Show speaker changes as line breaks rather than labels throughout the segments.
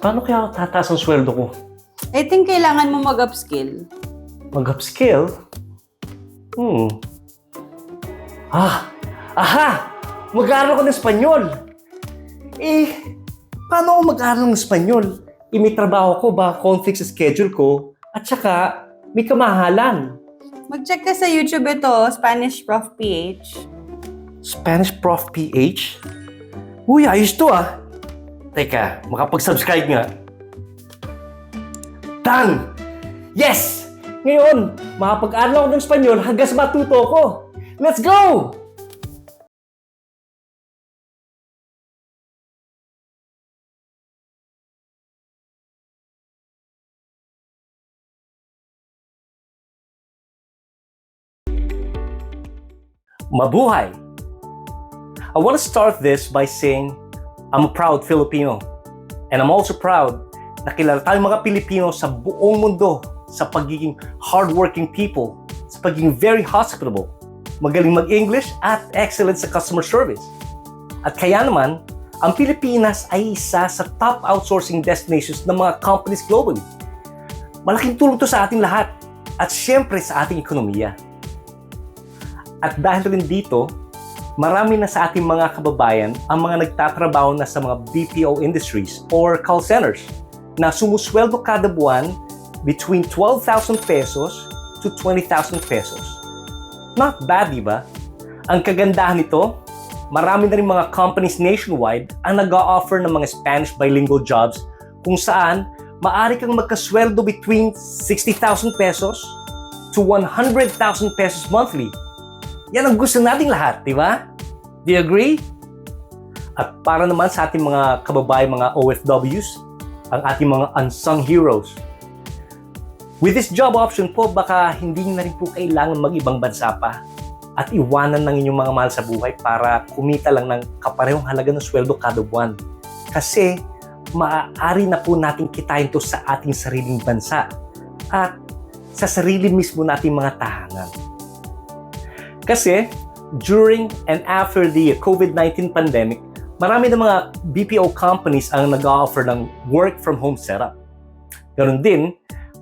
Paano kaya tataas ang sweldo ko?
I think kailangan mo mag-upskill.
Mag-upskill? Aha! Mag-aaral ako ng Espanyol! Paano ako mag-aaral ng Espanyol? May trabaho ko, baka conflict sa schedule ko, at saka may kamahalan.
Mag-check ka sa YouTube ito, SpanishprofPH.
SpanishprofPH? Uy, ayos to ah! Teka, makapag-subscribe nga. Done! Yes! Ngayon, makapag-aaral ako ng Espanyol hanggang sa matuto ko. Let's go! Mabuhay! I want to start this by saying I'm a proud Filipino. And I'm also proud na kilala tayong mga Pilipino sa buong mundo sa pagiging hardworking people, sa pagiging very hospitable, magaling mag-English at excellent sa customer service. At kaya naman, ang Pilipinas ay isa sa top outsourcing destinations ng mga companies globally. Malaking tulong to sa ating lahat at syempre sa ating ekonomiya. At dahil rin dito, marami na sa ating mga kababayan ang mga nagtatrabaho na sa mga BPO industries or call centers na sumusweldo kada buwan between 12,000 pesos to 20,000 pesos. Not bad, di ba? Ang kagandahan nito, marami na rin mga companies nationwide ang nag-o-offer ng mga Spanish bilingual jobs kung saan maaari kang magkasweldo between 60,000 pesos to 100,000 pesos monthly. Yan ang gusto nating lahat, di ba? Do you agree? At para naman sa ating mga kababayan, mga OFWs, ang ating mga unsung heroes. With this job option po, baka hindi na rin po kailangan mag-ibang bansa pa at iwanan ng inyong mga mahal sa buhay para kumita lang ng kaparehong halaga ng sweldo kada buwan. Kasi maaari na po natin kitain to sa ating sariling bansa at sa sarili mismo nating mga tahanan. Kasi during and after the COVID-19 pandemic, marami na mga BPO companies ang nag-offer ng work from home setup. Ganon din,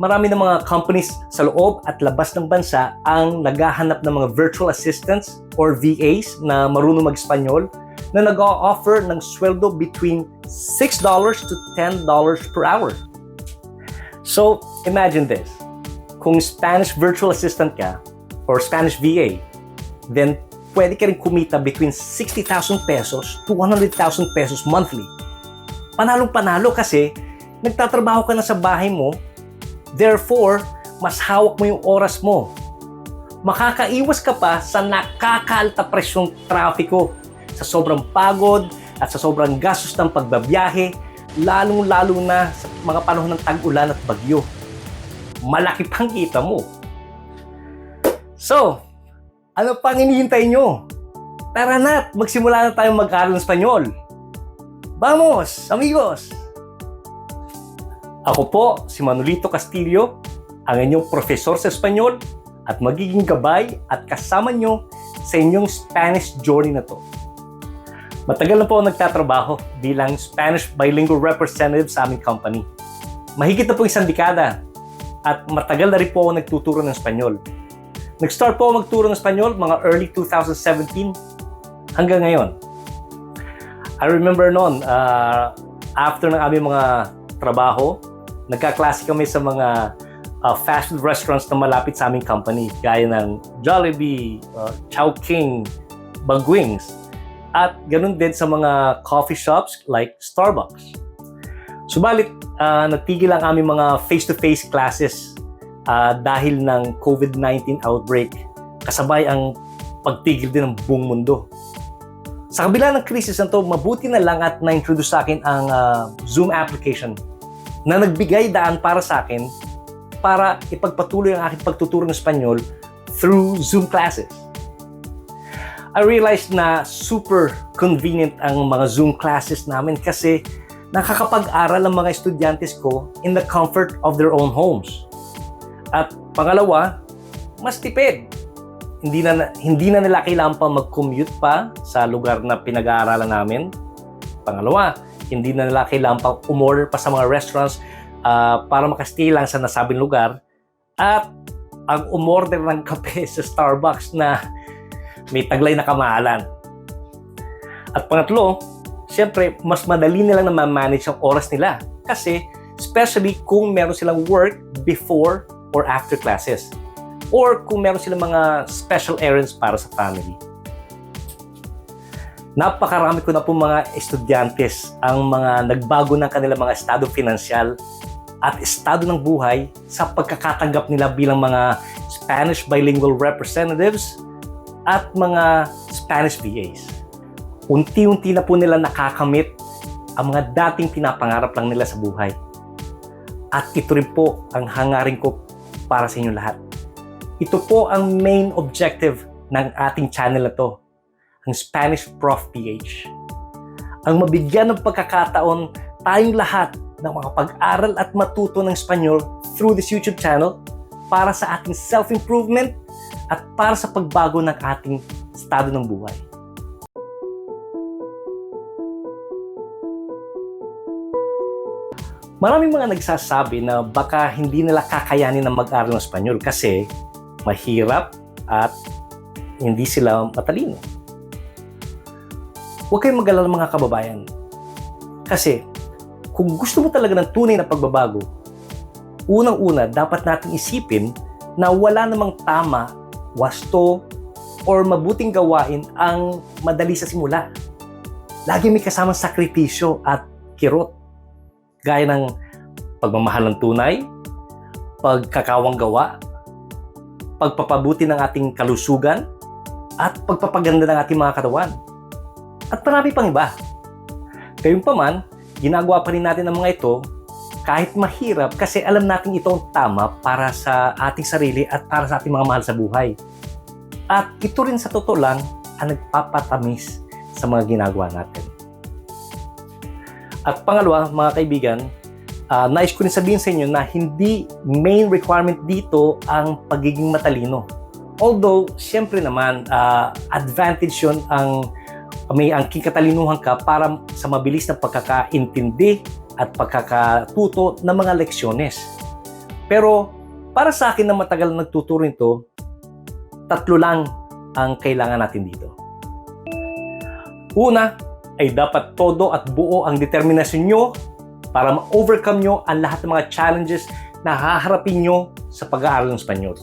marami na mga companies sa loob at labas ng bansa ang naghahanap ng mga virtual assistants or VAs na marunong mag-Espanyol na nag-offer ng sweldo between $6 to $10 per hour. So, imagine this. Kung Spanish virtual assistant ka or Spanish VA, then pwede ka rin kumita between 60,000 pesos to 100,000 pesos monthly. Panalong-panalo kasi nagtatrabaho ka na sa bahay mo, therefore, mas hawak mo yung oras mo. Makakaiwas ka pa sa nakakaalta presyong trafiko, sa sobrang pagod at sa sobrang gastos ng pagbabiyahe, lalong-lalo na sa mga panahon ng tag-ulan at bagyo. Malaki pang kita mo. So, ano pang hinihintay nyo? Tara na't magsimula na tayong mag-aaral ng Espanyol. Vamos, amigos! Ako po si Manolito Castillo, ang inyong profesor sa Espanyol at magiging gabay at kasama nyo sa inyong Spanish journey na to. Matagal na po ako nagtatrabaho bilang Spanish bilingual representative sa aming company. Mahigit na po 1 dekada at matagal na rin po ako nagtuturo ng Espanyol. Nag-start po ako magturo ng Espanyol mga early 2017 hanggang ngayon. I remember noon, after ng aming mga trabaho, nagkaklase kami sa mga fast food restaurants na malapit sa aming company, gaya ng Jollibee, Chowking, Bagwings, at ganun din sa mga coffee shops like Starbucks. Subalit, natigil ang aming mga face-to-face classes dahil ng COVID-19 outbreak, kasabay ang pagtigil din ng buong mundo. Sa kabila ng krisis na to, mabuti na lang at na-introduce sa akin ang Zoom application na nagbigay daan para sa akin para ipagpatuloy ang aking pagtuturo ng Espanyol through Zoom classes. I realized na super convenient ang mga Zoom classes namin kasi nakakapag-aral ang mga estudyantes ko in the comfort of their own homes. At pangalawa, mas tipid. Hindi na nila kailangan pa mag-commute pa sa lugar na pinag-aaralan namin. Pangalawa, Hindi na nila kailangan pang umorder pa sa mga restaurants para makastay lang sa nasabing lugar. At ang umorder ng kape sa Starbucks na may taglay na kamahalan. At pangatlo, siyempre, mas madali nilang na ma-manage ang oras nila. Kasi, especially kung meron silang work before or after classes. Or kung meron silang mga special errands para sa family. Napakarami ko na po mga estudyantes ang mga nagbago ng kanilang mga estado finansyal at estado ng buhay sa pagkakatanggap nila bilang mga Spanish bilingual representatives at mga Spanish VAs. Unti-unti na po nila nakakamit ang mga dating pinapangarap lang nila sa buhay. At ito rin po ang hangarin ko para sa inyo lahat. Ito po ang main objective ng ating channel na to, ang SpanishprofPH. Ang mabigyan ng pagkakataon tayong lahat na makapag-aral at matuto ng Espanyol through this YouTube channel para sa ating self-improvement at para sa pagbago ng ating estado ng buhay. Maraming mga nagsasabi na baka hindi nila kakayanin na mag-aral ng Espanyol kasi mahirap at hindi sila matalino. Huwag kayong mag-alala mga kababayan. Kasi kung gusto mo talaga ng tunay na pagbabago, unang-una dapat nating isipin na wala namang tama, wasto, or mabuting gawain ang madali sa simula. Lagi may kasamang sakripisyo at kirot. Gaya ng pagmamahal ng tunay, pagkakawang gawa, pagpapabuti ng ating kalusugan, at pagpapaganda ng ating mga katawan. At marami pang iba. Gayunpaman, ginagawa pa rin natin ang mga ito kahit mahirap kasi alam natin ito ang tama para sa ating sarili at para sa ating mga mahal sa buhay. At ito rin sa totoo lang ang nagpapatamis sa mga ginagawa natin. At pangalawa, mga kaibigan, nais ko rin sabihin sa inyo na hindi main requirement dito ang pagiging matalino. Although, siyempre naman, advantage yun ang may angking katalinuhan ka para sa mabilis na pagkakaintindi at pagkakatuto ng mga leksyones. Pero para sa akin na matagal na nagtuturo nito, 3 lang ang kailangan natin dito. Una, ay dapat todo at buo ang determinasyon nyo para ma-overcome nyo ang lahat ng mga challenges na haharapin nyo sa pag-aaral ng Espanyol.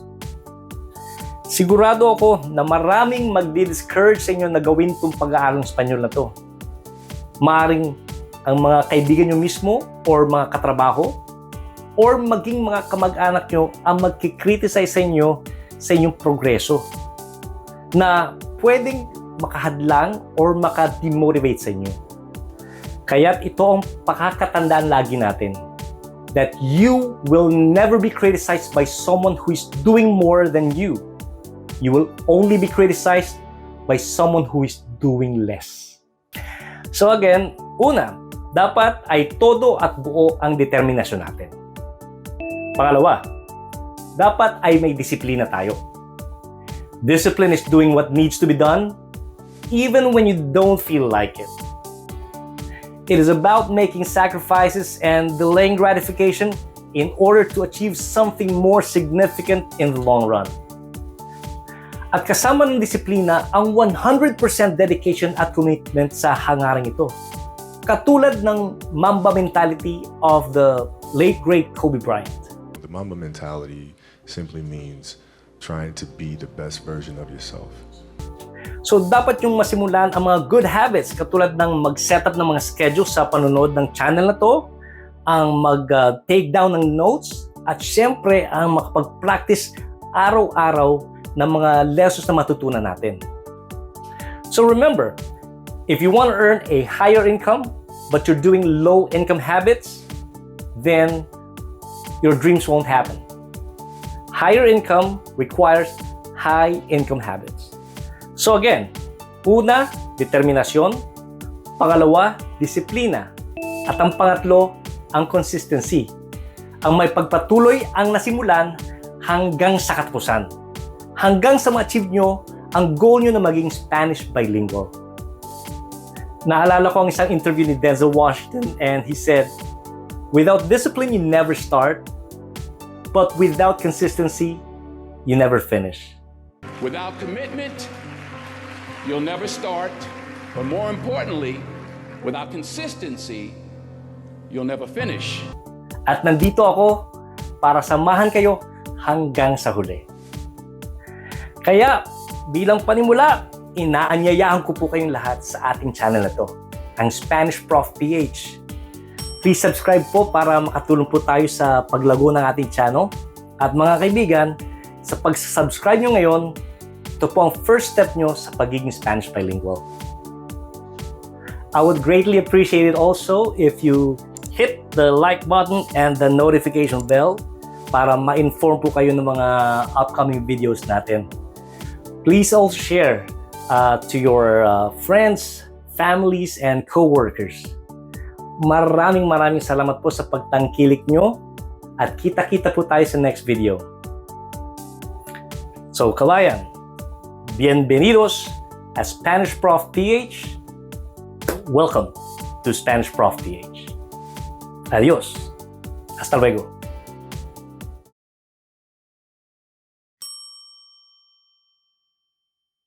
Sigurado ako na maraming magdi-discourage sa inyo na gawin itong pag-aaral ng Espanyol na to. Maaring ang mga kaibigan nyo mismo or mga katrabaho or maging mga kamag-anak nyo ang magkikriticize sa inyo sa inyong progreso na pwedeng makahadlang or makademotivate sa inyo. Kaya't ito ang pakakatandaan lagi natin that you will never be criticized by someone who is doing more than you. You will only be criticized by someone who is doing less. So again, una, dapat ay todo at buo ang determinasyon natin. Pangalawa, dapat ay may disiplina tayo. Discipline is doing what needs to be done even when you don't feel like it. It is about making sacrifices and delaying gratification in order to achieve something more significant in the long run. At kasama ng disiplina ang 100% dedication at commitment sa hangaring ito. Katulad ng Mamba mentality of the late great Kobe Bryant.
The Mamba mentality simply means trying to be the best version of yourself.
So dapat yung masimulan ang mga good habits katulad ng mag-setup ng mga schedule sa panonood ng channel na to, ang mag-take down ng notes, at syempre ang makapag-practice araw-araw ng mga lessons na matutunan natin. So remember, if you want to earn a higher income but you're doing low income habits, then your dreams won't happen. Higher income requires high income habits. So again, una, determinasyon. Pangalawa, disiplina. At ang pangatlo, ang consistency. Ang may pagpatuloy ang nasimulan hanggang sa katapusan. Hanggang sa ma-achieve nyo ang goal nyo na maging Spanish bilingual. Naalala ko ang isang interview ni Denzel Washington and he said, "Without discipline, you never start. But without consistency, you never finish."
Without commitment, you'll never start. But more importantly, without consistency, you'll never finish.
At nandito ako para samahan kayo hanggang sa huli. Kaya, bilang panimula, inaanyayahan ko po kayong lahat sa ating channel na to, ang Spanish Prof PH. Please subscribe po para makatulong po tayo sa paglago ng ating channel. At mga kaibigan, sa pag-subscribe nyo ngayon, ito po ang first step nyo sa pagiging Spanish bilingual. I would greatly appreciate it also if you hit the like button and the notification bell para ma-inform po kayo ng mga upcoming videos natin. Please also share to your friends, families, and co-workers. Maraming salamat po sa pagtangkilik nyo at kita-kita po tayo sa next video. So, kabayan, bienvenidos a Spanish Prof PH. Welcome to Spanish Prof PH. Adiós. Hasta luego.